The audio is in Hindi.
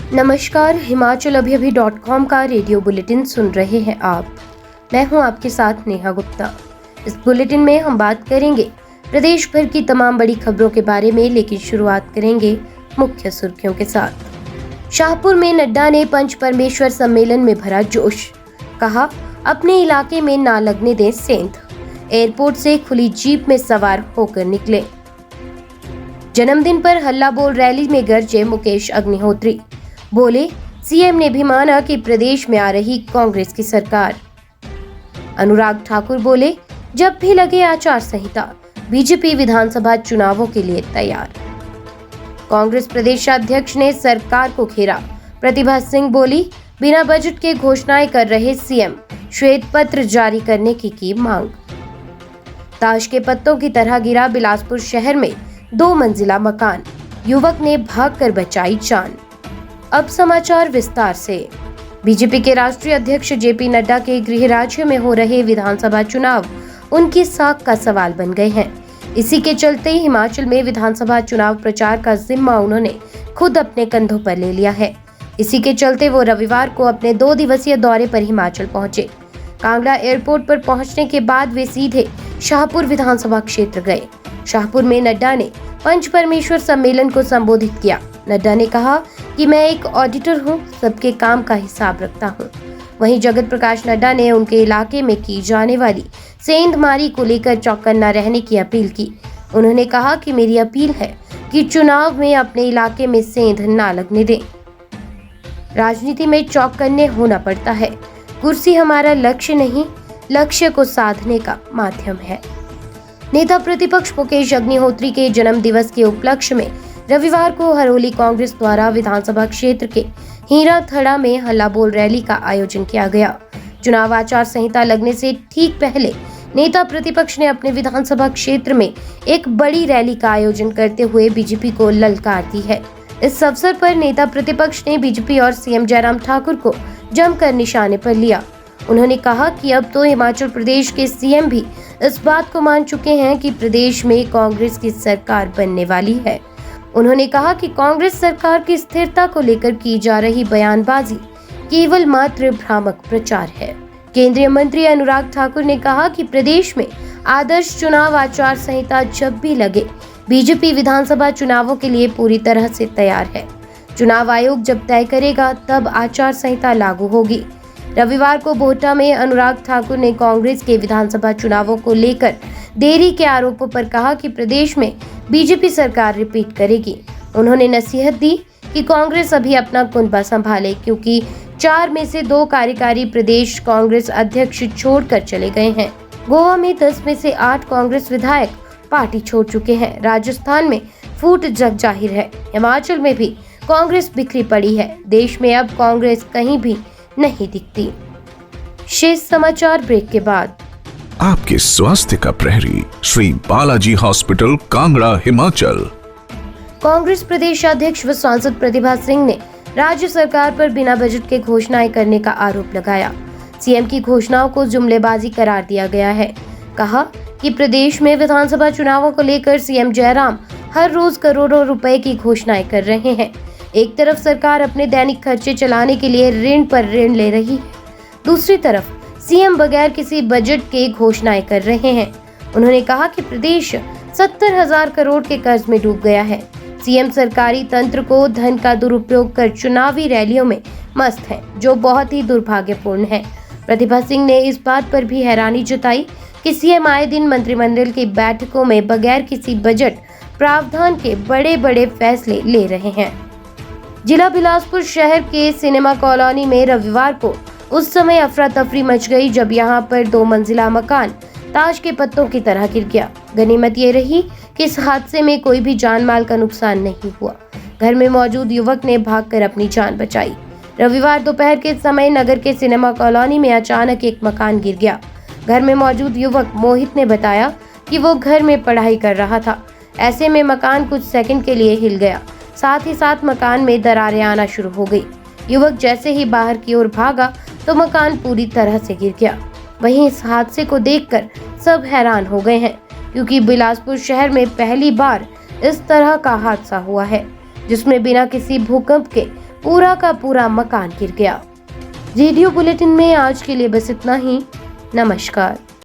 नमस्कार, himachalavyaabhi.com का रेडियो बुलेटिन सुन रहे हैं आप। मैं हूं आपके साथ नेहा गुप्ता। इस बुलेटिन में हम बात करेंगे प्रदेश भर की तमाम बड़ी खबरों के बारे में, लेकिन शुरुआत करेंगे मुख्य सुर्खियों के साथ। शाहपुर में नड्डा ने पंच परमेश्वर सम्मेलन में भरा जोश, कहा अपने इलाके में ना लगने दें सेंध। एयरपोर्ट से खुली जीप में सवार होकर निकले। जन्मदिन पर हल्ला बोल रैली में गरजे मुकेश अग्निहोत्री, बोले सीएम ने भी माना कि प्रदेश में आ रही कांग्रेस की सरकार। अनुराग ठाकुर बोले जब भी लगे आचार संहिता, बीजेपी विधानसभा चुनावों के लिए तैयार। कांग्रेस प्रदेशाध्यक्ष ने सरकार को घेरा। प्रतिभा सिंह बोली बिना बजट के घोषणाएं कर रहे सीएम, श्वेत पत्र जारी करने की मांग। ताश के पत्तों की तरह गिरा बिलासपुर शहर में 2 मंजिला मकान, युवक ने भागकर बचाई जान। अब समाचार विस्तार से। बीजेपी के राष्ट्रीय अध्यक्ष जेपी नड्डा के गृह राज्य में हो रहे विधानसभा चुनाव उनकी साख का सवाल बन गए हैं। इसी के चलते हिमाचल में विधानसभा चुनाव प्रचार का जिम्मा उन्होंने खुद अपने कंधों पर ले लिया है। इसी के चलते वो रविवार को अपने 2 दिवसीय दौरे पर हिमाचल पहुंचे। कांगड़ा एयरपोर्ट पर पहुंचने के बाद वे सीधे शाहपुर विधानसभा क्षेत्र गए। शाहपुर में नड्डा ने पंच परमेश्वर सम्मेलन को संबोधित किया। नड्डा ने कहा कि मैं एक ऑडिटर हूं, सबके काम का हिसाब रखता हूं। वहीं जगत प्रकाश नड्डा ने उनके इलाके में की जाने वाली सेंधमारी को लेकर चौकन्ना रहने की अपील की। उन्होंने कहा कि मेरी अपील है कि चुनाव में अपने इलाके में सेंध ना लगने दें। राजनीति में चौकन्ने होना पड़ता है। कुर्सी हमारा लक्ष्य नहीं, लक्ष्य को साधने का माध्यम है। नेता प्रतिपक्ष मुकेश अग्निहोत्री के जन्म दिवस के उपलक्ष्य में रविवार को हरोली कांग्रेस द्वारा विधानसभा क्षेत्र के हीरा थड़ा में हल्ला बोल रैली का आयोजन किया गया। चुनाव आचार संहिता लगने से ठीक पहले नेता प्रतिपक्ष ने अपने विधानसभा क्षेत्र में एक बड़ी रैली का आयोजन करते हुए बीजेपी को ललकार दी है। इस अवसर पर नेता प्रतिपक्ष ने बीजेपी और सीएम जयराम ठाकुर को जमकर निशाने पर लिया। उन्होंने कहा कि अब तो हिमाचल प्रदेश के सीएम भी इस बात को मान चुके हैं कि प्रदेश में कांग्रेस की सरकार बनने वाली है। उन्होंने कहा कि कांग्रेस सरकार की स्थिरता को लेकर की जा रही बयानबाजी केवल मात्र भ्रामक प्रचार है। केंद्रीय मंत्री अनुराग ठाकुर ने कहा कि प्रदेश में आदर्श चुनाव आचार संहिता जब भी लगे, बीजेपी विधानसभा चुनावों के लिए पूरी तरह से तैयार है। चुनाव आयोग जब तय करेगा तब आचार संहिता लागू होगी। रविवार को बोहटा में अनुराग ठाकुर ने कांग्रेस के विधानसभा चुनावों को लेकर देरी के आरोपों पर कहा कि प्रदेश में बीजेपी सरकार रिपीट करेगी। उन्होंने नसीहत दी कि कांग्रेस अभी अपना कुनबा संभाले, क्योंकि 4 में से 2 कार्यकारी प्रदेश कांग्रेस अध्यक्ष छोड़कर चले गए हैं। गोवा में 10 में से 8 कांग्रेस विधायक पार्टी छोड़ चुके हैं। राजस्थान में फूट जग जाहिर है। हिमाचल में भी कांग्रेस बिखरी पड़ी है। देश में अब कांग्रेस कहीं भी नहीं दिखती। शेष समाचार ब्रेक के बाद। आपके स्वास्थ्य का प्रहरी श्री बालाजी हॉस्पिटल, कांगड़ा, हिमाचल। कांग्रेस प्रदेश अध्यक्ष व सांसद प्रतिभा सिंह ने राज्य सरकार पर बिना बजट के घोषणाएं करने का आरोप लगाया। सीएम की घोषणाओं को जुमलेबाजी करार दिया गया है। कहा कि प्रदेश में विधानसभा चुनावों को लेकर सीएम जयराम हर रोज करोड़ों रुपए की घोषणाएं कर रहे हैं। एक तरफ सरकार अपने दैनिक खर्चे चलाने के लिए ऋण पर ऋण ले रही है, दूसरी तरफ सीएम बगैर किसी बजट के घोषणाएं कर रहे हैं। उन्होंने कहा कि प्रदेश 70,000 करोड़ के कर्ज में डूब गया है। सीएम सरकारी तंत्र को धन का दुरुपयोग कर चुनावी रैलियों में मस्त है, जो बहुत ही दुर्भाग्यपूर्ण है। प्रतिभा सिंह ने इस बात पर भी हैरानी जताई कि सीएम आए दिन मंत्रिमंडल की बैठकों में बगैर किसी बजट प्रावधान के बड़े बड़े फैसले ले रहे हैं। जिला बिलासपुर शहर के सिनेमा कॉलोनी में रविवार को उस समय अफरा तफरी मच गई जब यहां पर 2 मंजिला मकान ताश के पत्तों की तरह गिर गया। गनीमत ये रही कि इस हादसे में कोई भी जान माल का नुकसान नहीं हुआ। घर में मौजूद युवक ने भागकर अपनी जान बचाई। रविवार दोपहर के समय नगर के सिनेमा कॉलोनी में अचानक एक मकान गिर गया। घर में मौजूद युवक मोहित ने बताया कि वो घर में पढ़ाई कर रहा था। ऐसे में मकान कुछ सेकंड के लिए हिल गया। साथ ही साथ मकान में दरारें आना शुरू हो गई। युवक जैसे ही बाहर की ओर भागा तो मकान पूरी तरह से गिर गया। वहीं इस हादसे को देखकर सब हैरान हो गए हैं, क्योंकि बिलासपुर शहर में पहली बार इस तरह का हादसा हुआ है, जिसमें बिना किसी भूकंप के पूरा का पूरा मकान गिर गया। रेडियो बुलेटिन में आज के लिए बस इतना ही। नमस्कार।